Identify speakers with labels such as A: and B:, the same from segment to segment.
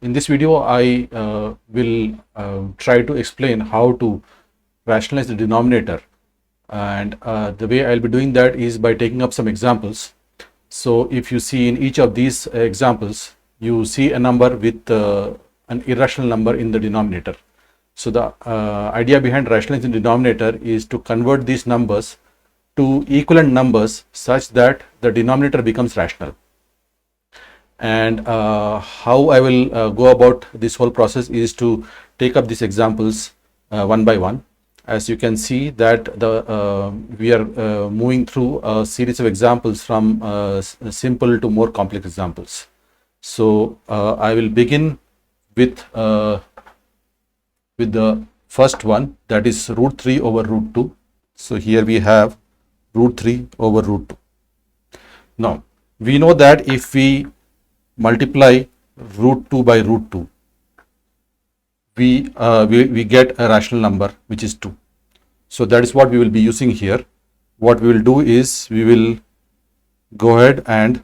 A: In this video, I will try to explain how to rationalize the denominator. And the way I'll be doing that is by taking up some examples. So if you see in each of these examples, you see a number with an irrational number in the denominator. So the idea behind rationalizing the denominator is to convert these numbers to equivalent numbers such that the denominator becomes rational. And how I will go about this whole process is to take up these examples one by one. As you can see that we are moving through a series of examples from simple to more complex examples. So I will begin with the first one, that is root 3 over root 2. So here we have root 3 over root 2. Now we know that if we multiply root 2 by root 2, we get a rational number which is 2. So that is what we will be using here. What we will do is we will go ahead and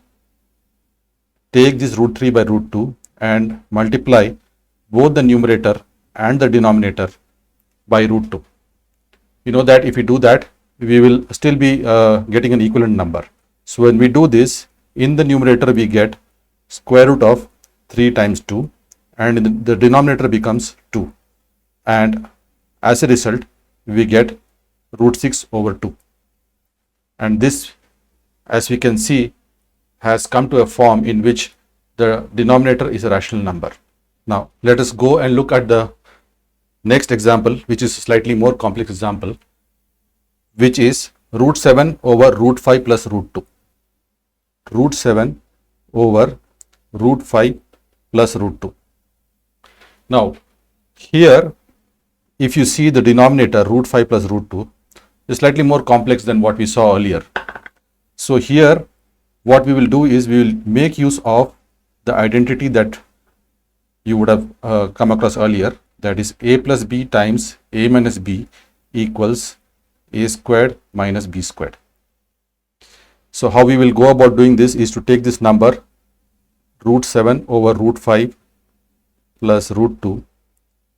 A: take this root 3 by root 2 and multiply both the numerator and the denominator by root 2. You know that if we do that, we will still be getting an equivalent number. So when we do this, in the numerator we get square root of 3 times 2, and the denominator becomes 2, and as a result we get root 6 over 2, and this, as we can see, has come to a form in which the denominator is a rational number. Now let us go and look at the next example, which is a slightly more complex example, which is root 7 over root 5 plus root 2. Root 7 over root 5 plus root 2. Now here, if you see the denominator root 5 plus root 2 is slightly more complex than what we saw earlier. So here what we will do is we will make use of the identity that you would have come across earlier, that is a plus b times a minus b equals a squared minus b squared. So how we will go about doing this is to take this number root 7 over root 5 plus root 2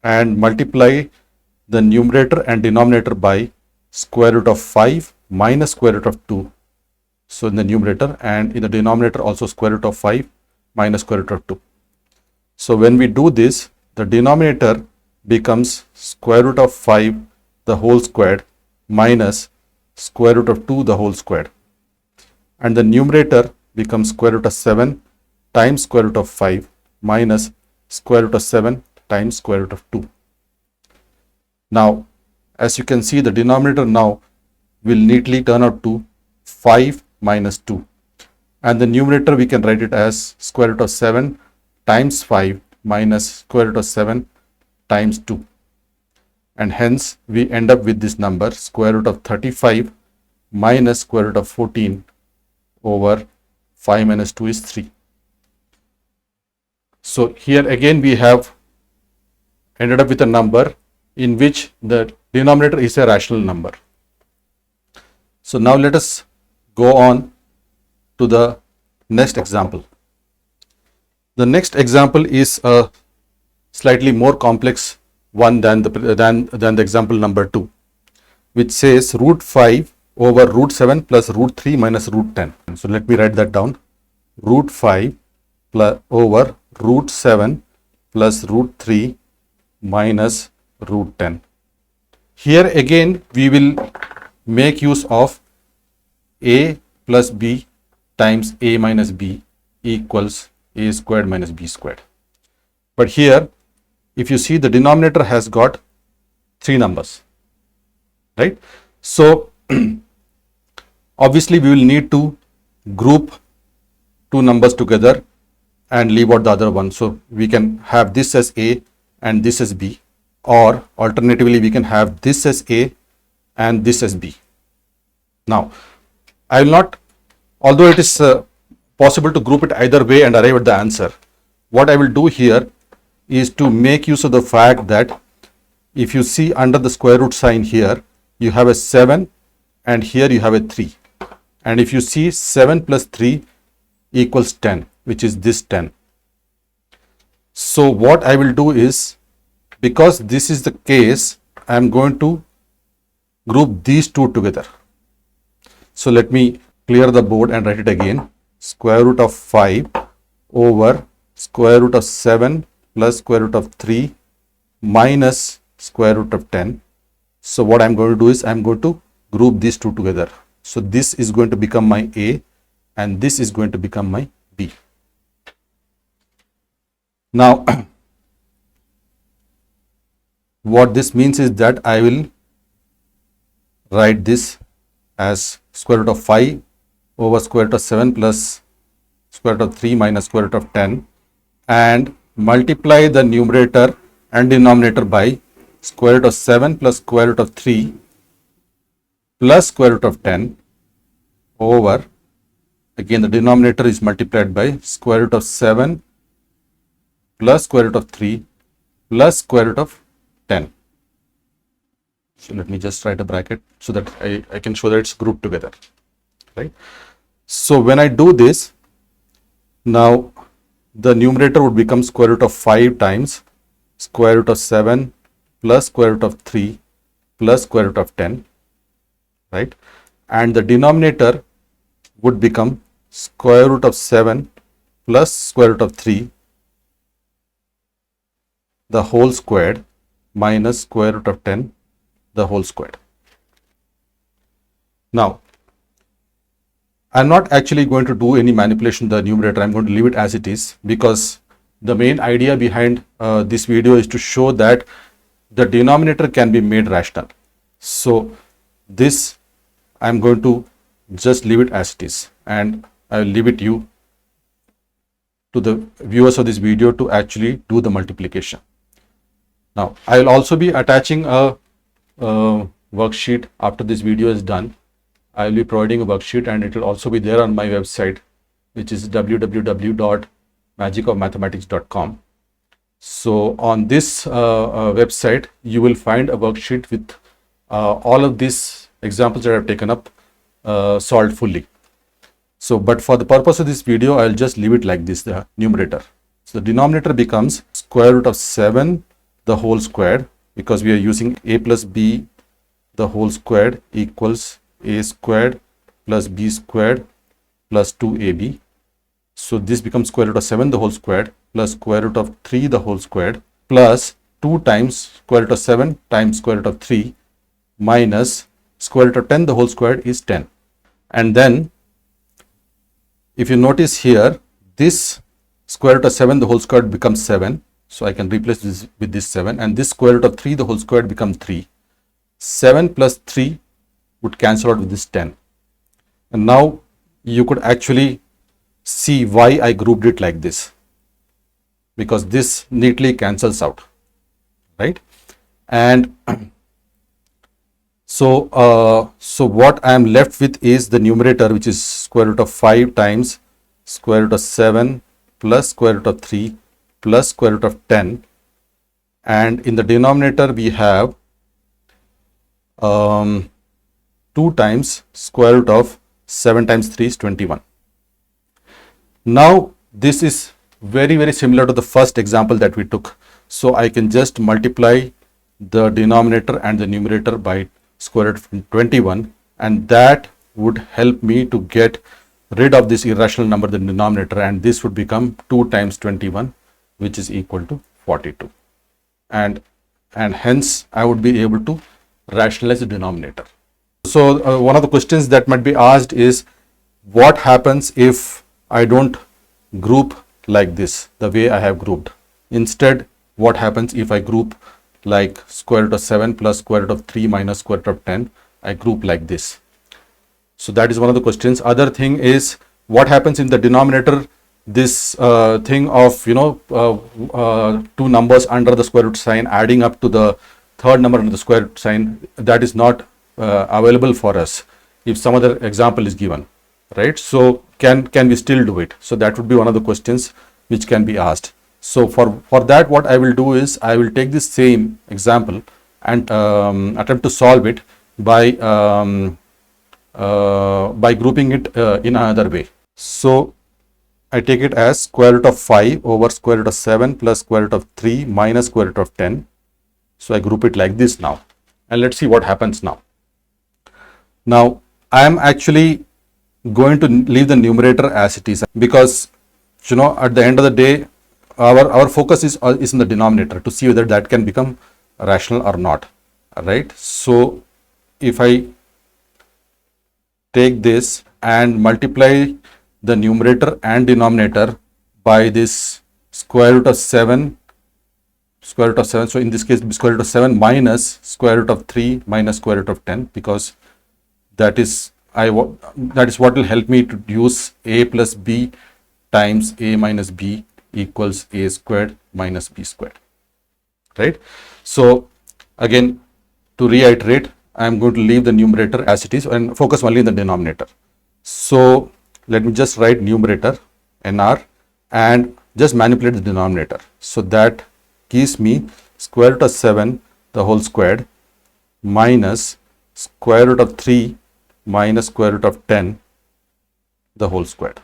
A: and multiply the numerator and denominator by square root of 5 minus square root of 2. So in the numerator, and in the denominator also square root of 5 minus square root of 2. So when we do this, the denominator becomes square root of 5 the whole squared minus square root of 2 the whole squared, and the numerator becomes square root of 7 times square root of 5 minus square root of 7 times square root of 2. Now as you can see, the denominator now will neatly turn out to 5 minus 2, and the numerator we can write it as square root of 7 times 5 minus square root of 7 times 2, and hence we end up with this number square root of 35 minus square root of 14 over 5 minus 2 is 3. So here again we have ended up with a number in which the denominator is a rational number. So now let us go on to the next example. The next example is a slightly more complex one than the example number 2, which says root 5 over root 7 plus root 3 minus root 10. So let me write that down. Root 5 plus over root 7 plus root 3 minus root 10. Here again we will make use of a plus b times a minus b equals a squared minus b squared. But here if you see, the denominator has got 3 numbers, right? So obviously we will need to group 2 numbers together and leave out the other one. So we can have this as a and this as b, or alternatively we can have this as a and this as b. Now I will not, although it is possible to group it either way and arrive at the answer, what I will do here is to make use of the fact that if you see under the square root sign here, you have a 7 and here you have a 3, and if you see 7 plus 3 equals 10, which is this 10. So what I will do is, because this is the case, I am going to group these two together. So let me clear the board and write it again. Square root of 5 over square root of 7 plus square root of 3 minus square root of 10. So what I'm going to do is I'm going to group these two together. So this is going to become my A and this is going to become my B. Now, what this means is that I will write this as square root of 5 over square root of 7 plus square root of 3 minus square root of 10 and multiply the numerator and denominator by square root of 7 plus square root of 3 plus square root of 10 over, again the denominator is multiplied by square root of 7 plus square root of 3 plus square root of 10. So let me just write a bracket so that I can show that it's grouped together, right? So when I do this, now the numerator would become square root of 5 times square root of 7 plus square root of 3 plus square root of 10, right? And the denominator would become square root of 7 plus square root of 3 the whole squared minus square root of 10 the whole squared. Now, I'm not actually going to do any manipulation of the numerator. I'm going to leave it as it is, because the main idea behind this video is to show that the denominator can be made rational. So this I'm going to just leave it as it is, and I'll leave it to the viewers of this video to actually do the multiplication. Now, I will also be attaching a worksheet after this video is done. I will be providing a worksheet and it will also be there on my website, which is www.magicofmathematics.com. So on this website, you will find a worksheet with all of these examples that I have taken up solved fully. So, but for the purpose of this video, I'll just leave it like this, the numerator. So the denominator becomes square root of 7 the whole squared, because we are using a plus b the whole squared equals a squared plus b squared plus 2ab. So this becomes square root of 7 the whole squared plus square root of 3 the whole squared plus 2 times square root of 7 times square root of 3 minus square root of 10 the whole squared is 10. And then if you notice here, this square root of 7 the whole squared becomes 7. So I can replace this with this 7, and this square root of 3 the whole squared becomes 3. 7 plus 3 would cancel out with this 10. And now you could actually see why I grouped it like this, because this neatly cancels out, right? And so what I am left with is the numerator, which is square root of 5 times square root of 7 plus square root of 3 plus square root of 10, and in the denominator we have 2 times square root of 7 times 3 is 21. Now this is very similar to the first example that we took. So I can just multiply the denominator and the numerator by square root of 21, and that would help me to get rid of this irrational number in the denominator, and this would become 2 times 21, which is equal to 42. And hence I would be able to rationalize the denominator. So one of the questions that might be asked is, what happens if I don't group like this, the way I have grouped? Instead, what happens if I group like square root of 7 plus square root of 3 minus square root of 10? I group like this. So that is one of the questions. Other thing is, what happens in the denominator? This thing of, two numbers under the square root sign adding up to the third number under the square root sign, that is not available for us if some other example is given, right? So can we still do it? So that would be one of the questions which can be asked. So for that, what I will do is I will take this same example and attempt to solve it by grouping it in another way. So I take it as square root of 5 over square root of 7 plus square root of 3 minus square root of 10. So I group it like this now. And let's see what happens now. Now, I am actually going to leave the numerator as it is, because at the end of the day, our focus is in the denominator to see whether that can become rational or not. Right? So if I take this and multiply the numerator and denominator by this square root of 7. So in this case, square root of 7 minus square root of 3 minus square root of 10, because that is what will help me to use a plus b times a minus b equals a squared minus b squared. Right? So again, to reiterate, I am going to leave the numerator as it is and focus only in the denominator. So let me just write numerator nr and just manipulate the denominator. So that gives me square root of 7 the whole squared minus square root of 3 minus square root of 10 the whole squared,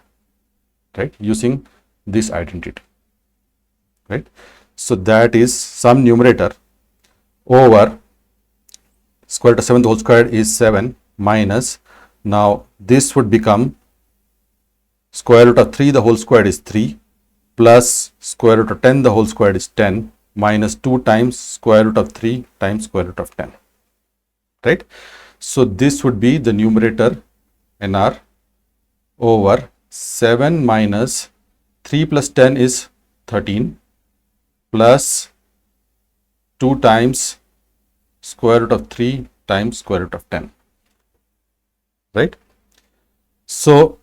A: right, using this identity, right. So that is some numerator over square root of 7 the whole squared is 7 minus, now this would become square root of 3 the whole squared is 3 plus square root of 10 the whole squared is 10 minus 2 times square root of 3 times square root of 10, right. So this would be the numerator nr over 7 minus 3 plus 10 is 13 plus 2 times square root of 3 times square root of 10, right. So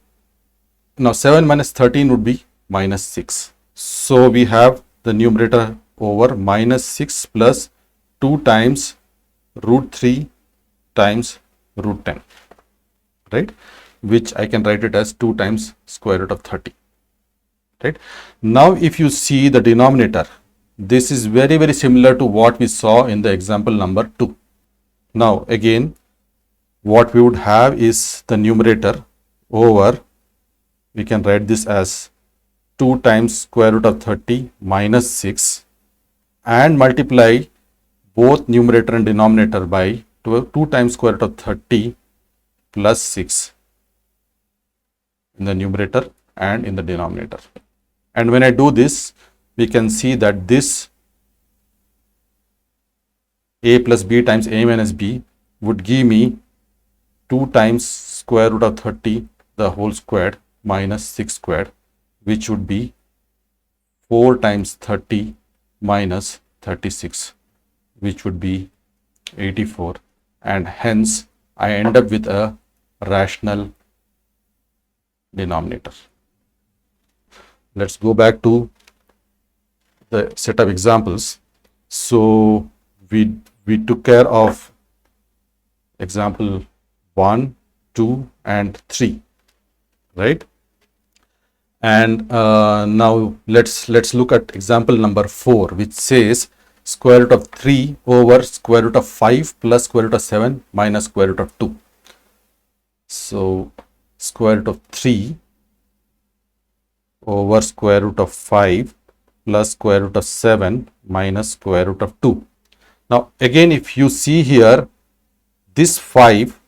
A: now 7 minus 13 would be minus 6. So we have the numerator over minus 6 plus 2 times root 3 times root 10, right, which I can write it as 2 times square root of 30, right. Now if you see the denominator, this is very, very similar to what we saw in the example number 2. Now again, what we would have is the numerator over, we can write this as 2 times square root of 30 minus 6 and multiply both numerator and denominator by 2 times square root of 30 plus 6 in the numerator and in the denominator. And when I do this, we can see that this a plus b times a minus b would give me 2 times square root of 30 the whole squared minus 6 squared, which would be 4 times 30 minus 36, which would be 84, and hence I end up with a rational denominator. Let's go back to the set of examples. So we took care of example 1, 2 and 3, right? And now let's look at example number 4, which says square root of 3 over square root of 5 plus square root of 7 minus square root of 2. So square root of 3 over square root of 5 plus square root of 7 minus square root of 2. Now again, if you see here, this 5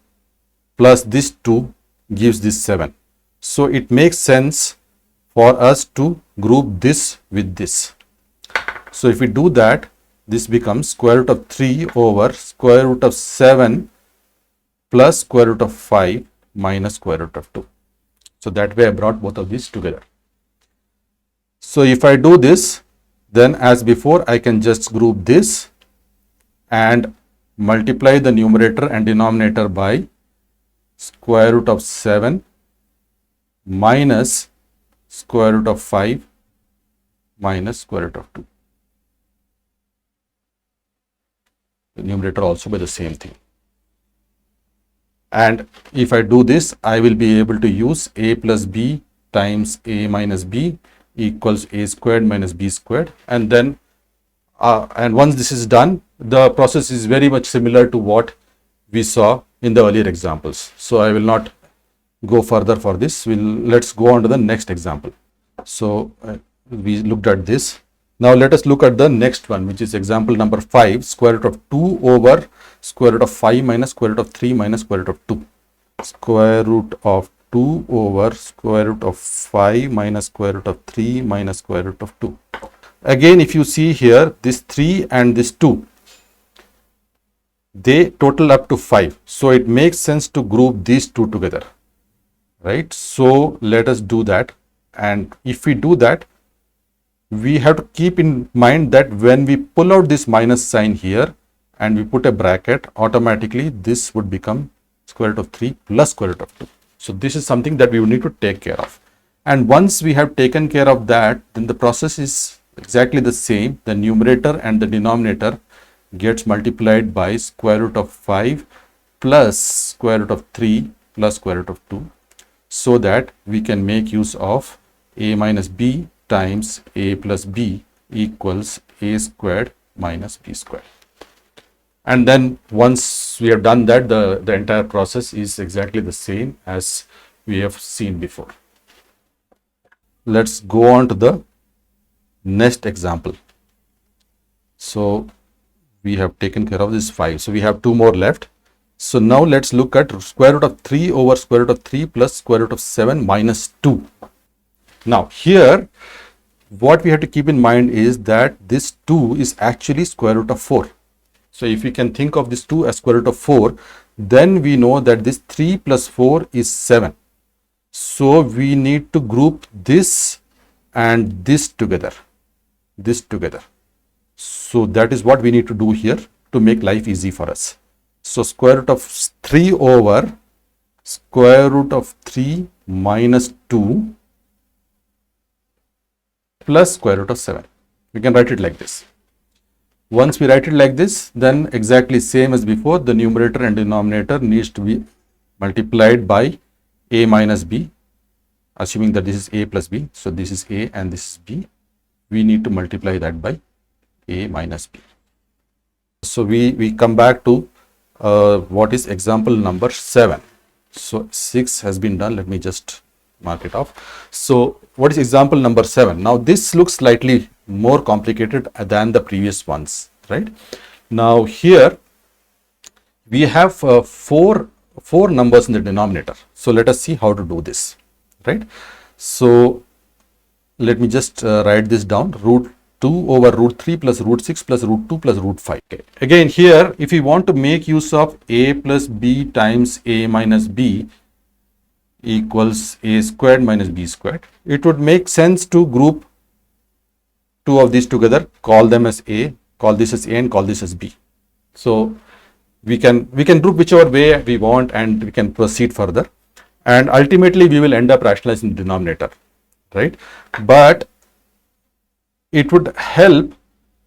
A: plus this 2 gives this 7. So it makes sense for us to group this with this. So if we do that, this becomes square root of 3 over square root of 7 plus square root of 5 minus square root of 2. So that way I brought both of these together. So if I do this, then as before, I can just group this and multiply the numerator and denominator by square root of 7 minus square root of 5 minus square root of 2. The numerator also by the same thing. And if I do this, I will be able to use a plus b times a minus b equals a squared minus b squared. And then, and once this is done, the process is very much similar to what we saw in the earlier examples. So I will not go further for this. Let's go on to the next example. So we looked at this. Now let us look at the next one, which is example number 5, square root of 2 over square root of 5 minus square root of 3 minus square root of 2. Square root of 2 over square root of 5 minus square root of 3 minus square root of 2. Again, if you see here, this 3 and this 2, they total up to 5. So it makes sense to group these two together, right? So let us do that. And if we do that, we have to keep in mind that when we pull out this minus sign here and we put a bracket, automatically this would become square root of 3 plus square root of 2. So this is something that we will need to take care of. And once we have taken care of that, then the process is exactly the same. The numerator and the denominator gets multiplied by square root of 5 plus square root of 3 plus square root of 2, so that we can make use of a minus b times a plus b equals a squared minus b squared. And then once we have done that, the entire process is exactly the same as we have seen before. Let's go on to the next example. So we have taken care of this 5. So we have 2 more left. So now let's look at square root of 3 over square root of 3 plus square root of 7 minus 2. Now here, what we have to keep in mind is that this 2 is actually square root of 4. So if we can think of this 2 as square root of 4, then we know that this 3 plus 4 is 7. So we need to group this and this together. So that is what we need to do here to make life easy for us. So square root of 3 over square root of 3 minus 2 plus square root of 7. We can write it like this. Once we write it like this, then exactly same as before, the numerator and denominator needs to be multiplied by a minus b, assuming that this is a plus b. So this is a and this is b. We need to multiply that by a minus b. So we come back to what is example number 7. So 6 has been done. Let me just mark it off. So what is example number 7? Now this looks slightly more complicated than the previous ones, right? Now here we have four numbers in the denominator. So let us see how to do this, right? So let me just write this down. Root 2 over root 3 plus root 6 plus root 2 plus root 5. Okay. Again here, if we want to make use of a plus b times a minus b equals a squared minus b squared, it would make sense to group two of these together, call them as a, call this as a and call this as b. So we can group whichever way we want and we can proceed further, and ultimately we will end up rationalizing the denominator, right? But it would help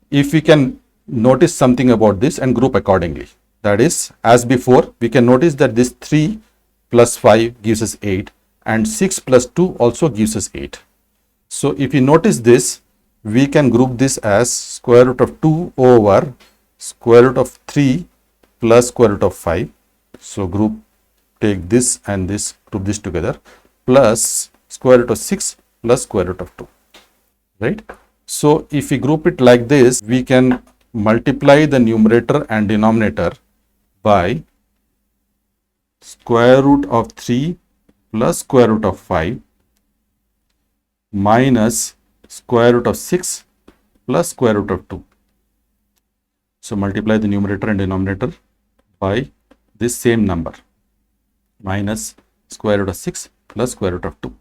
A: if we can notice something about this and group accordingly. That is, as before, we can notice that this 3 plus 5 gives us 8 and 6 plus 2 also gives us 8. So if you notice this, we can group this as square root of 2 over square root of 3 plus square root of 5. So take this and this, group this together, plus square root of 6 plus square root of 2, right? So if we group it like this, we can multiply the numerator and denominator by square root of 3 plus square root of 5 minus square root of 6 plus square root of 2. So multiply the numerator and denominator by this same number minus square root of 6 plus square root of 2,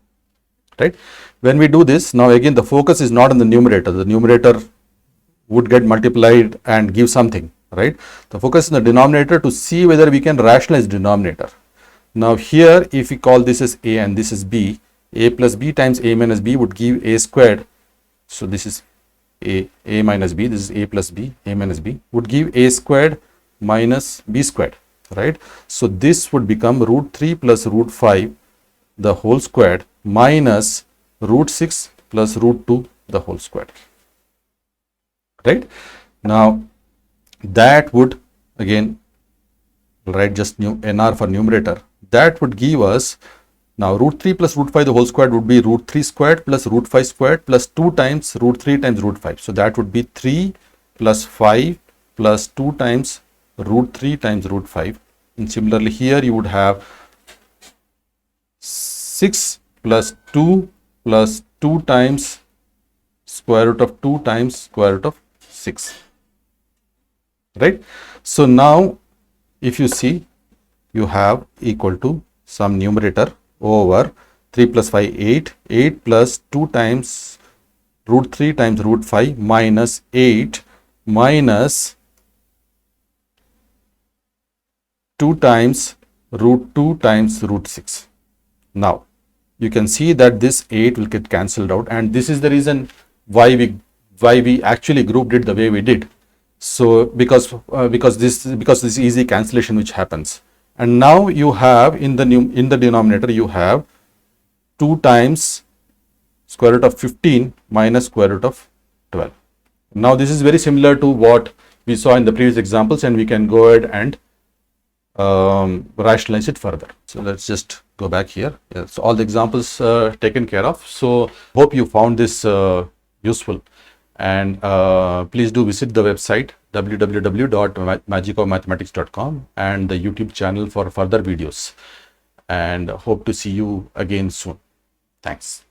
A: right? When we do this, now again the focus is not on the numerator. The numerator would get multiplied and give something, right? The focus is on the denominator to see whether we can rationalize denominator. Now here, if we call this as a and this is b, a plus b times a minus b would give a squared. So this is a minus b, this is a plus b, a minus b would give a squared minus b squared, right? So this would become root 3 plus root 5 the whole squared minus root 6 plus root 2 the whole squared, right? Now that would, again, write just nr for numerator, that would give us Now root 3 plus root 5 the whole squared would be root 3 squared plus root 5 squared plus 2 times root 3 times root 5. So that would be 3 plus 5 plus 2 times root 3 times root 5. And similarly here you would have 6 plus 2 plus 2 times square root of 2 times square root of 6. Right? So now if you see, you have equal to some numerator over 3 plus 5 8, 8 plus 2 times root 3 times root 5 minus 8 minus 2 times root 2 times root 6. Now you can see that this 8 will get cancelled out, and this is the reason why we actually grouped it the way we did. So because this easy cancellation which happens, and now you have in the denominator you have 2 times square root of 15 minus square root of 12. Now this is very similar to what we saw in the previous examples, and we can go ahead and rationalize it further. So let's just go back here. Yeah, so all the examples taken care of. So hope you found this useful, and please do visit the website www.magicofmathematics.com and the YouTube channel for further videos, and hope to see you again soon. Thanks.